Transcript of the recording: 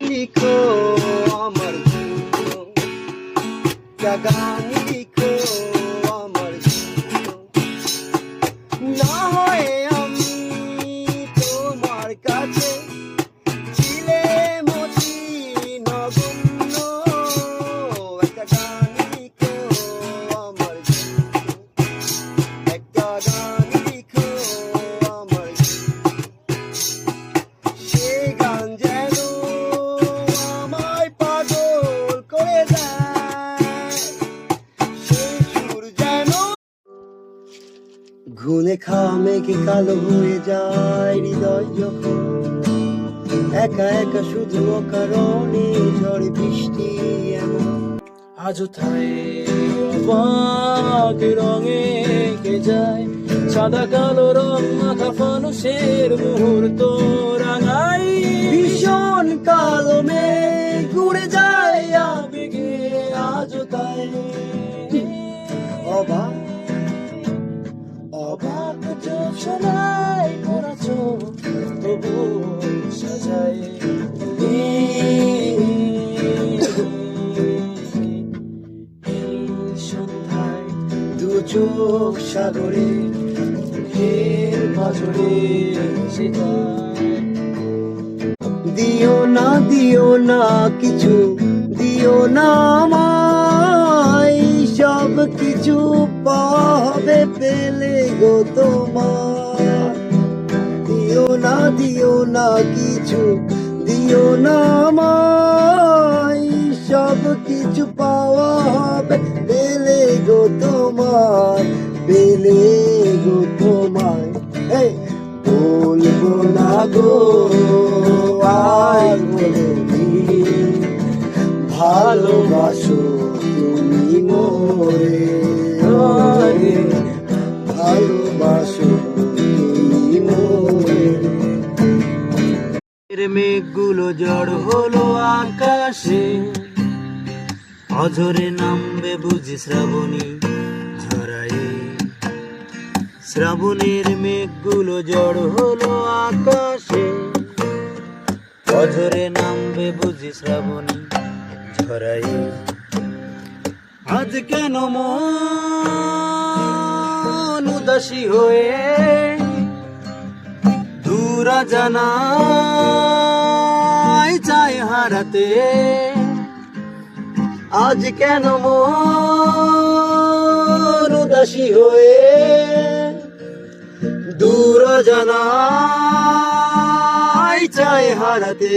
লিখো আমার জন্য, একটা গান লিখো আমার জন্য। না হয় আমি তোমার কাছে ছিলে মতি নগণ্য, একটা গান লিখো আমার জন্য, একটা গান লিখো আমার জন্য। সে গান যেন আমায় পাগল করে দেয়, সে সুর যেন ঘুনে খাওয়া মেঘে কালো হয়ে যায় হৃদয় যখন একা একা শুধু অকারণে ঝড়ে বৃষ্টি এমন। আজও থায় অবাক রঙে কে যায় সাদা কালো রং মাখা ফানুষের মুহূর্ত রাঙাই ভীষণ কালো মেঘ ঘুরে যায় আবেগে আজও তাই অবাক অবাক জোছনায় ভরা চোখ তবু সাজায় সন্ধ্যায় দু চোখ সাগরে ফের পাথরে দিও না কিছু, দিও না আমায়, সব কিছু পাবে পেলে গো তোমার। দিও না কিছু, দিও না আমায়, সব কিছু পাওয়া হবে পেলে গো তোমার, পেলে গো তোমায়। এই বলবো না গো আর কোনদিন ভালোবাসো তুমি মোরে, ভালোবাসো তুমি মোরে। মেঘগুলো জড় হলো আকাশে, অঝরে নামবে বুঝি শ্রাবণী ঝরায়ে। শ্রাবণের মেঘগুলো জড় হলো আকাশে, অঝরে নামবে বুঝি শ্রাবণী ঝরায়ে। আজ কেন মন উদাসী হয়ে দূরা জানাই চাই হারাতে। আজ কেন মন উদাসী হয়ে দূর জানাই চাই হারাতে।